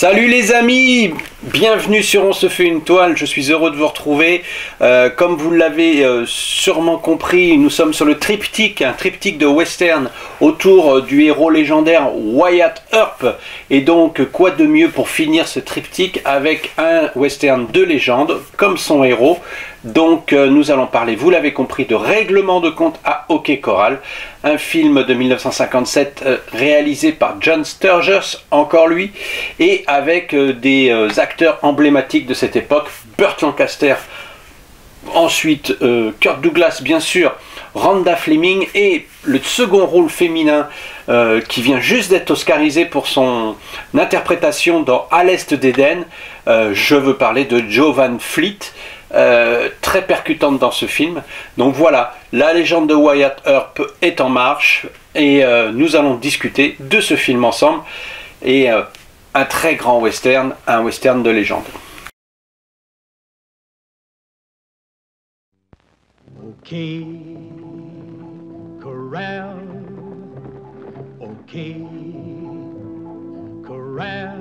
Salut les amis, bienvenue sur On se fait une toile, je suis heureux de vous retrouver. Comme vous l'avez sûrement compris, nous sommes sur le triptyque, un triptyque de western autour du héros légendaire Wyatt Earp. Et donc, quoi de mieux pour finir ce triptyque avec un western de légende, comme son héros. Donc nous allons parler, vous l'avez compris, de Règlement de compte à Hockey Corral, un film de 1957 réalisé par John Sturges, encore lui, et avec des acteurs emblématiques de cette époque, Burt Lancaster, ensuite Kirk Douglas bien sûr, Rhonda Fleming, et le second rôle féminin qui vient juste d'être oscarisé pour son interprétation dans À l'Est d'Éden, je veux parler de Jo Van Fleet. Très percutante dans ce film. Donc voilà, la légende de Wyatt Earp est en marche et nous allons discuter de ce film ensemble et un très grand western, un western de légende. Okay, corral. Okay, corral.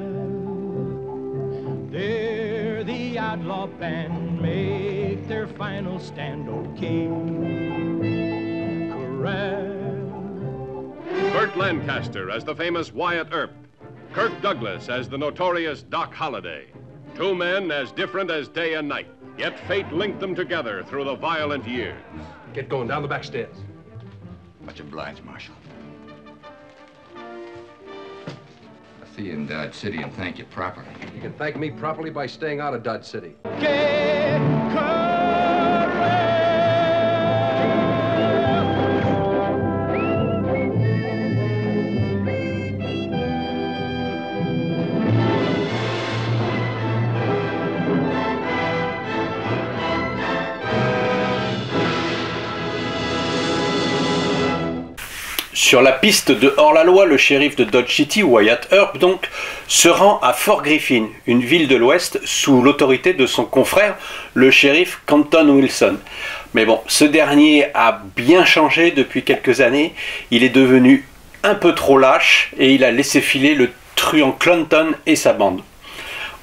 They're the outlaw band, make their final stand. Okay, corral. Burt Lancaster as the famous Wyatt Earp. Kirk Douglas as the notorious Doc Holliday. Two men as different as day and night, yet fate linked them together through the violent years. Get going, down the back stairs. Much obliged, Marshal. I'll see you in Dodge City and thank you properly. You can thank me properly by staying out of Dodge City. Okay, corral. Sur la piste de hors-la-loi, le shérif de Dodge City, Wyatt Earp donc, se rend à Fort Griffin, une ville de l'Ouest, sous l'autorité de son confrère, le shérif Canton Wilson. Mais bon, ce dernier a bien changé depuis quelques années, il est devenu un peu trop lâche et il a laissé filer le truand Clanton et sa bande.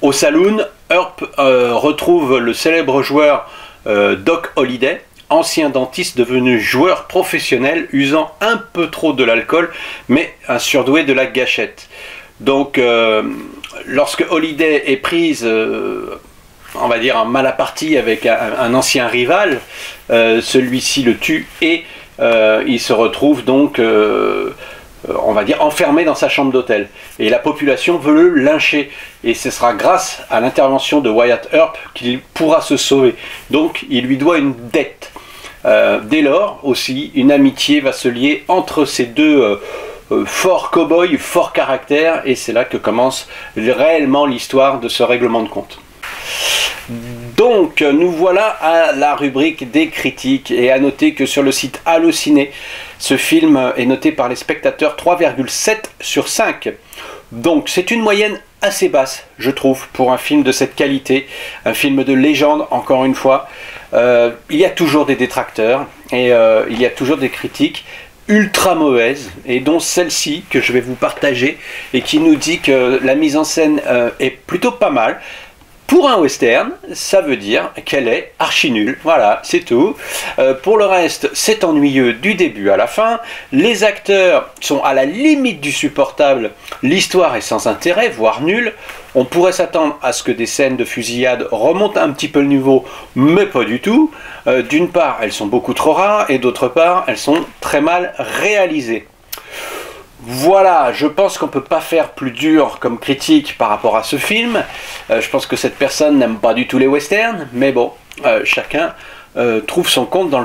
Au saloon, Earp retrouve le célèbre joueur Doc Holliday, ancien dentiste devenu joueur professionnel, usant un peu trop de l'alcool, mais un surdoué de la gâchette. Donc, lorsque Holliday est prise, on va dire, en mal à partie avec un ancien rival, celui-ci le tue et il se retrouve donc, on va dire, enfermé dans sa chambre d'hôtel. Et la population veut le lyncher. Et ce sera grâce à l'intervention de Wyatt Earp qu'il pourra se sauver. Donc, il lui doit une dette. Dès lors, aussi, une amitié va se lier entre ces deux forts cow-boys, forts caractères. Et c'est là que commence réellement l'histoire de ce règlement de compte. Donc, nous voilà à la rubrique des critiques. Et à noter que sur le site Allociné, ce film est noté par les spectateurs 3,7 sur 5. Donc c'est une moyenne assez basse, je trouve, pour un film de cette qualité, un film de légende, encore une fois. Il y a toujours des détracteurs et il y a toujours des critiques ultra mauvaises, et dont celle-ci que je vais vous partager et qui nous dit que la mise en scène est plutôt pas mal. Pour un western, ça veut dire qu'elle est archi nulle, voilà, c'est tout. Pour le reste, c'est ennuyeux du début à la fin. Les acteurs sont à la limite du supportable. L'histoire est sans intérêt, voire nulle. On pourrait s'attendre à ce que des scènes de fusillade remontent un petit peu le niveau, mais pas du tout. D'une part, elles sont beaucoup trop rares, et d'autre part, elles sont très mal réalisées. Voilà, je pense qu'on ne peut pas faire plus dur comme critique par rapport à ce film. Je pense que cette personne n'aime pas du tout les westerns, mais bon, chacun trouve son compte dans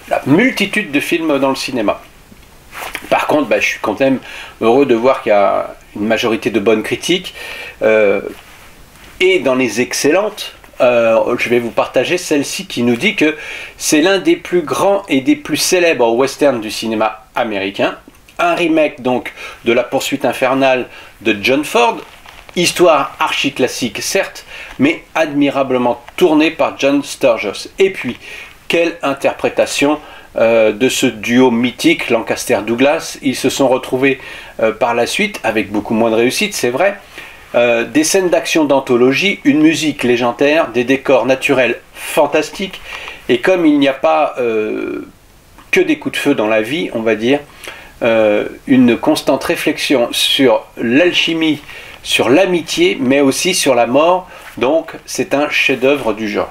la multitude de films dans le cinéma. Par contre, je suis quand même heureux de voir qu'il y a une majorité de bonnes critiques. Et dans les excellentes, je vais vous partager celle-ci qui nous dit que c'est l'un des plus grands et des plus célèbres westerns du cinéma américain. Un remake donc de La Poursuite infernale de John Ford, histoire archi classique certes, mais admirablement tournée par John Sturges. Et puis, quelle interprétation de ce duo mythique Lancaster-Douglas. Ils se sont retrouvés par la suite, avec beaucoup moins de réussite, c'est vrai, des scènes d'action d'anthologie, une musique légendaire, des décors naturels fantastiques, et comme il n'y a pas que des coups de feu dans la vie, on va dire, une constante réflexion sur l'alchimie, sur l'amitié, mais aussi sur la mort. Donc c'est un chef-d'œuvre du genre.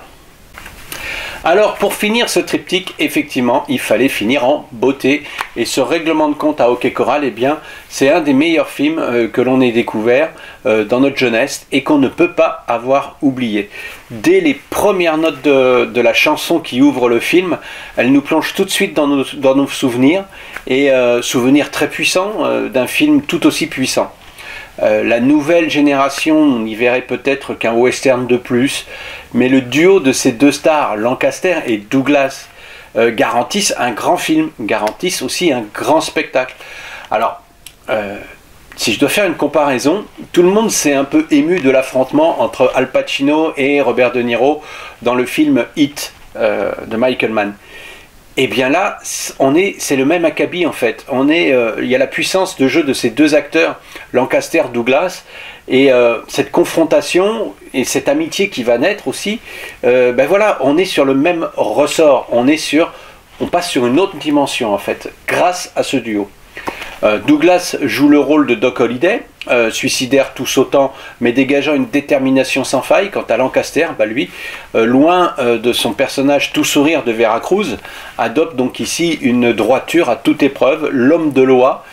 Alors pour finir ce triptyque, effectivement, il fallait finir en beauté. Et ce règlement de compte à hockey choral, eh bien, c'est un des meilleurs films que l'on ait découvert dans notre jeunesse et qu'on ne peut pas avoir oublié. Dès les premières notes de la chanson qui ouvre le film, elle nous plonge tout de suite dans nos souvenirs, et souvenirs très puissants d'un film tout aussi puissant. La nouvelle génération n'y verrait peut-être qu'un western de plus, mais le duo de ces deux stars, Lancaster et Douglas, garantissent un grand film, garantissent aussi un grand spectacle. Alors, si je dois faire une comparaison, tout le monde s'est un peu ému de l'affrontement entre Al Pacino et Robert De Niro dans le film Hit de Michael Mann. Et bien là, c'est le même acabit en fait. Il y a la puissance de jeu de ces deux acteurs, Lancaster-Douglas, et cette confrontation et cette amitié qui va naître aussi. Ben voilà, on est sur le même ressort. On passe sur une autre dimension en fait, grâce à ce duo. Douglas joue le rôle de Doc Holliday, suicidaire tout sautant, mais dégageant une détermination sans faille. Quant à Lancaster, bah lui, loin de son personnage tout sourire de Veracruz, adopte donc ici une droiture à toute épreuve, l'homme de loi,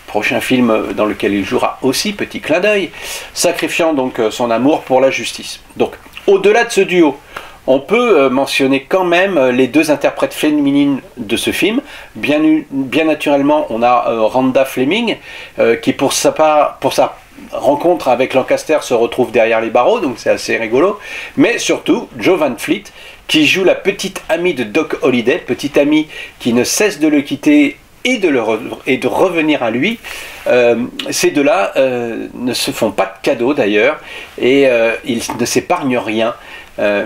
prochain film dans lequel il jouera aussi, petit clin d'œil, sacrifiant donc son amour pour la justice. Donc, au-delà de ce duo, on peut mentionner quand même les deux interprètes féminines de ce film. Bien naturellement, on a Rhonda Fleming, qui pour sa rencontre avec Lancaster se retrouve derrière les barreaux, donc c'est assez rigolo. Mais surtout, Jo Van Fleet, qui joue la petite amie de Doc Holliday, petite amie qui ne cesse de le quitter et de revenir à lui. Ces deux-là ne se font pas de cadeaux d'ailleurs, et ils ne s'épargnent rien.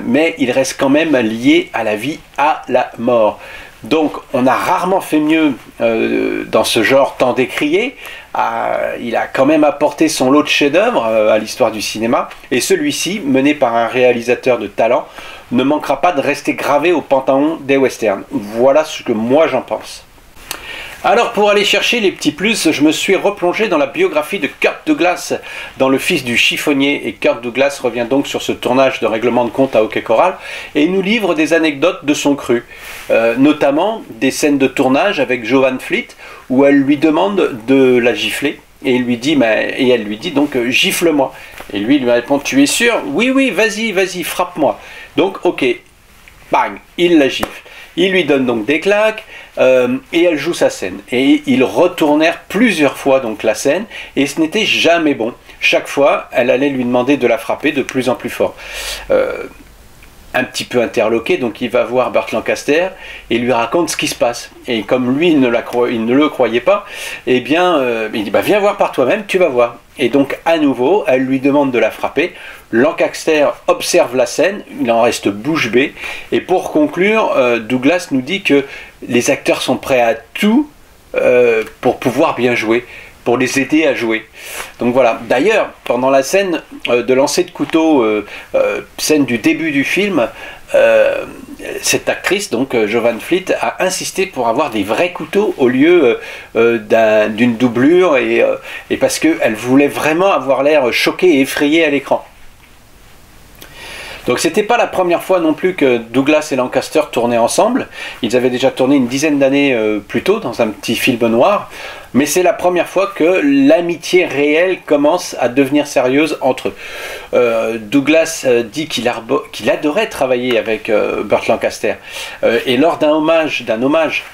Mais il reste quand même lié à la vie, à la mort. Donc on a rarement fait mieux dans ce genre tant décrié. Il a quand même apporté son lot de chefs-d'œuvre à l'histoire du cinéma, et celui-ci, mené par un réalisateur de talent, ne manquera pas de rester gravé au panthéon des westerns. Voilà ce que moi j'en pense. Alors pour aller chercher les petits plus, je me suis replongé dans la biographie de Kirk Douglas dans Le Fils du chiffonnier, et Kirk Douglas revient donc sur ce tournage de règlement de compte à hockey choral et nous livre des anecdotes de son cru, notamment des scènes de tournage avec Jo Van Fleet où elle lui demande de la gifler. Et elle lui dit donc gifle-moi. Et lui répond, tu es sûr? Oui, oui, vas-y, frappe-moi. Donc ok, bang, il la gifle. Il lui donne donc des claques et elle joue sa scène. Et ils retournèrent plusieurs fois donc la scène et ce n'était jamais bon. Chaque fois, elle allait lui demander de la frapper de plus en plus fort. Un petit peu interloqué, donc il va voir Burt Lancaster et lui raconte ce qui se passe. Et comme lui il ne le croyait pas, eh bien il dit bah, viens voir par toi-même, tu vas voir. Et donc à nouveau, elle lui demande de la frapper. Lancaster observe la scène, il en reste bouche bée. Et pour conclure, Douglas nous dit que les acteurs sont prêts à tout pour pouvoir bien jouer, pour les aider à jouer. Donc voilà. D'ailleurs, pendant la scène de lancer de couteau, scène du début du film, cette actrice, donc Jo Van Fleet, a insisté pour avoir des vrais couteaux au lieu d'une doublure, et parce qu'elle voulait vraiment avoir l'air choquée et effrayée à l'écran. Donc c'était pas la première fois non plus que Douglas et Lancaster tournaient ensemble. Ils avaient déjà tourné une dizaine d'années plus tôt dans un petit film noir. Mais c'est la première fois que l'amitié réelle commence à devenir sérieuse entre eux. Douglas dit qu'il adorait travailler avec Burt Lancaster. Et lors d'un hommage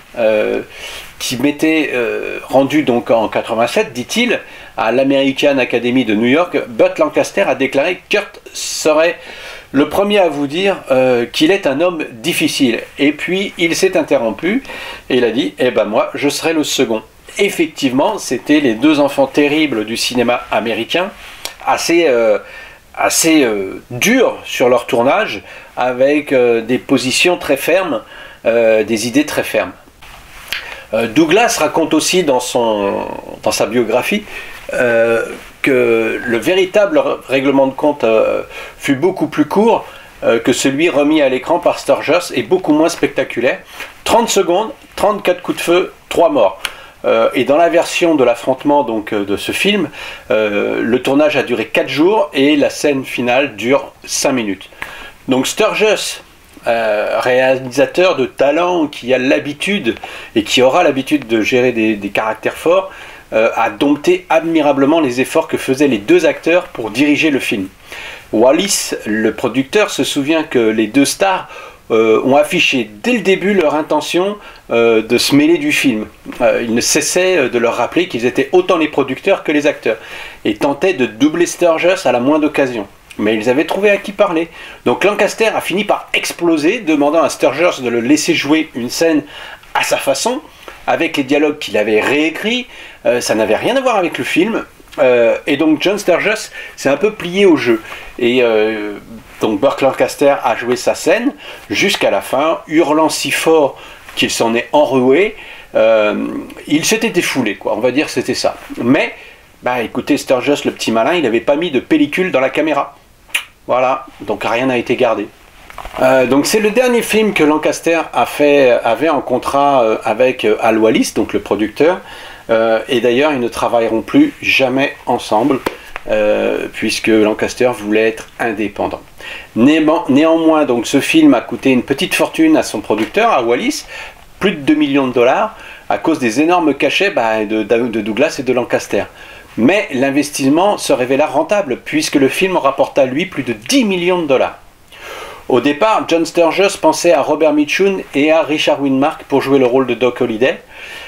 qui m'était rendu donc en 87, dit-il, à l'American Academy de New York, Burt Lancaster a déclaré que Kurt serait le premier à vous dire qu'il est un homme difficile. Et puis il s'est interrompu et il a dit, eh ben moi je serai le second. Effectivement, c'était les deux enfants terribles du cinéma américain, assez durs sur leur tournage, avec des positions très fermes, des idées très fermes. Douglas raconte aussi dans sa biographie que que le véritable règlement de compte fut beaucoup plus court que celui remis à l'écran par Sturges et beaucoup moins spectaculaire. 30 secondes, 34 coups de feu, 3 morts. Et dans la version de l'affrontement donc de ce film, le tournage a duré 4 jours et la scène finale dure 5 minutes. Donc Sturges, réalisateur de talent qui a l'habitude et qui aura l'habitude de gérer des caractères forts, a dompté admirablement les efforts que faisaient les deux acteurs pour diriger le film. Wallis, le producteur, se souvient que les deux stars ont affiché dès le début leur intention de se mêler du film. Il ne cessait de leur rappeler qu'ils étaient autant les producteurs que les acteurs et tentaient de doubler Sturges à la moindre occasion. Mais ils avaient trouvé à qui parler. Donc Lancaster a fini par exploser, demandant à Sturges de le laisser jouer une scène à sa façon, avec les dialogues qu'il avait réécrits. Ça n'avait rien à voir avec le film. Et donc John Sturges s'est un peu plié au jeu. Et donc Burt Lancaster a joué sa scène jusqu'à la fin, hurlant si fort qu'il s'en est enroué. Il s'était défoulé, quoi. On va dire que c'était ça. Mais, bah écoutez, Sturges, le petit malin, il n'avait pas mis de pellicule dans la caméra. Voilà, donc rien n'a été gardé. Donc c'est le dernier film que Lancaster avait en contrat avec Al Wallis, donc le producteur. Et d'ailleurs, ils ne travailleront plus jamais ensemble, puisque Lancaster voulait être indépendant. Néanmoins, donc, ce film a coûté une petite fortune à son producteur, à Wallis, plus de 2 millions de dollars, à cause des énormes cachets de Douglas et de Lancaster. Mais l'investissement se révéla rentable, puisque le film rapporta lui plus de 10 millions de dollars. Au départ, John Sturges pensait à Robert Mitchum et à Richard Widmark pour jouer le rôle de Doc Holliday.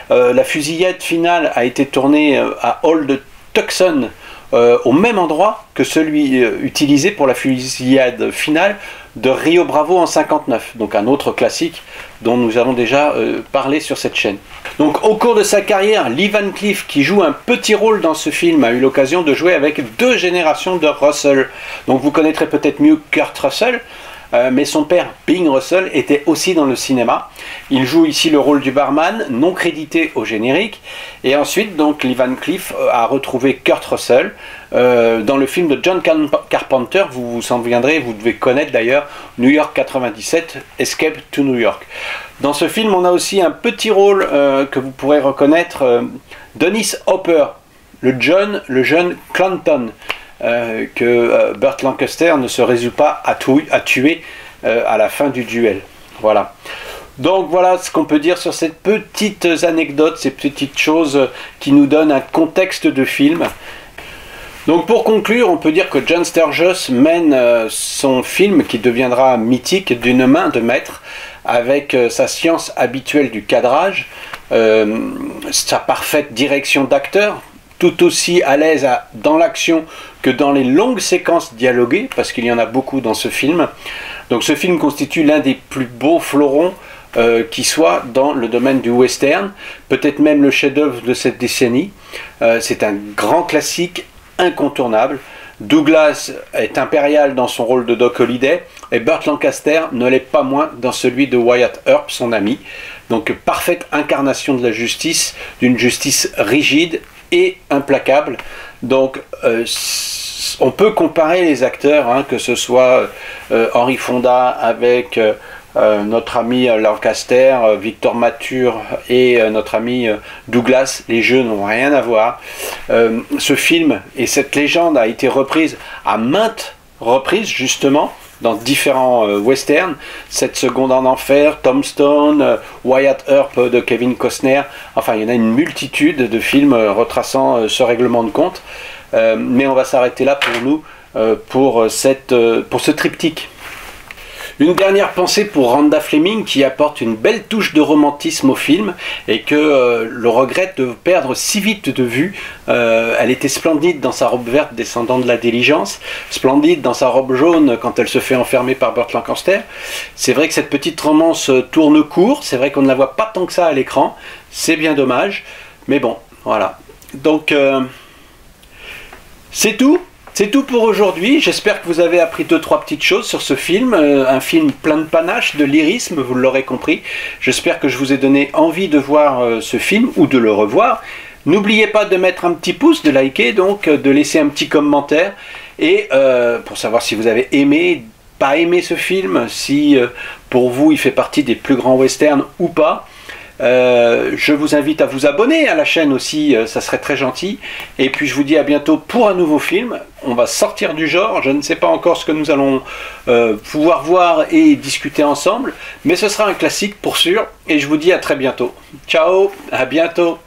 La fusillade finale a été tournée à Old Tucson, au même endroit que celui utilisé pour la fusillade finale de Rio Bravo en 59, donc un autre classique dont nous avons déjà parlé sur cette chaîne. Donc au cours de sa carrière, Lee Van Cleef, qui joue un petit rôle dans ce film, a eu l'occasion de jouer avec 2 générations de Russell. Donc vous connaîtrez peut-être mieux Kurt Russell, mais son père, Bing Russell, était aussi dans le cinéma. Il joue ici le rôle du barman, non crédité au générique. Et ensuite, donc, Lee Van Cleef a retrouvé Kurt Russell dans le film de John Carpenter. Vous vous souviendrez, vous devez connaître d'ailleurs New York 97, Escape to New York. Dans ce film, on a aussi un petit rôle que vous pourrez reconnaître, Dennis Hopper, le jeune Clanton. Que Burt Lancaster ne se résout pas à tuer à la fin du duel. Voilà. Donc voilà ce qu'on peut dire sur ces petites anecdotes, ces petites choses qui nous donnent un contexte de film. Donc pour conclure, on peut dire que John Sturges mène son film, qui deviendra mythique, d'une main de maître, avec sa science habituelle du cadrage, sa parfaite direction d'acteur, tout aussi à l'aise dans l'action que dans les longues séquences dialoguées, parce qu'il y en a beaucoup dans ce film. Donc ce film constitue l'un des plus beaux fleurons qui soit dans le domaine du western, peut-être même le chef-d'œuvre de cette décennie. C'est un grand classique incontournable. Douglas est impérial dans son rôle de Doc Holliday, et Burt Lancaster ne l'est pas moins dans celui de Wyatt Earp, son ami. Donc parfaite incarnation de la justice, d'une justice rigide et implacable. Donc on peut comparer les acteurs, hein, que ce soit Henry Fonda avec notre ami Lancaster, Victor Mature et notre ami Douglas. Les jeux n'ont rien à voir. Ce film et cette légende a été reprise à maintes reprises, justement, dans différents westerns. 7 secondes en enfer, Tombstone, Wyatt Earp de Kevin Costner. Enfin, il y en a une multitude de films retraçant ce règlement de compte. Mais on va s'arrêter là pour nous, pour ce triptyque. Une dernière pensée pour Rhonda Fleming, qui apporte une belle touche de romantisme au film et que le regrette de perdre si vite de vue. Elle était splendide dans sa robe verte descendant de la diligence, splendide dans sa robe jaune quand elle se fait enfermer par Burt Lancaster. C'est vrai que cette petite romance tourne court, c'est vrai qu'on ne la voit pas tant que ça à l'écran, c'est bien dommage, mais bon, voilà. Donc, c'est tout. C'est tout pour aujourd'hui. J'espère que vous avez appris 2-3 petites choses sur ce film. Un film plein de panache, de lyrisme, vous l'aurez compris. J'espère que je vous ai donné envie de voir ce film ou de le revoir. N'oubliez pas de mettre un petit pouce, de liker, donc de laisser un petit commentaire, et pour savoir si vous avez aimé, pas aimé ce film, si pour vous il fait partie des plus grands westerns ou pas. Je vous invite à vous abonner à la chaîne aussi, ça serait très gentil. Et puis je vous dis à bientôt pour un nouveau film. On va sortir du genre, je ne sais pas encore ce que nous allons pouvoir voir et discuter ensemble, mais ce sera un classique pour sûr. Et je vous dis à très bientôt. Ciao, à bientôt.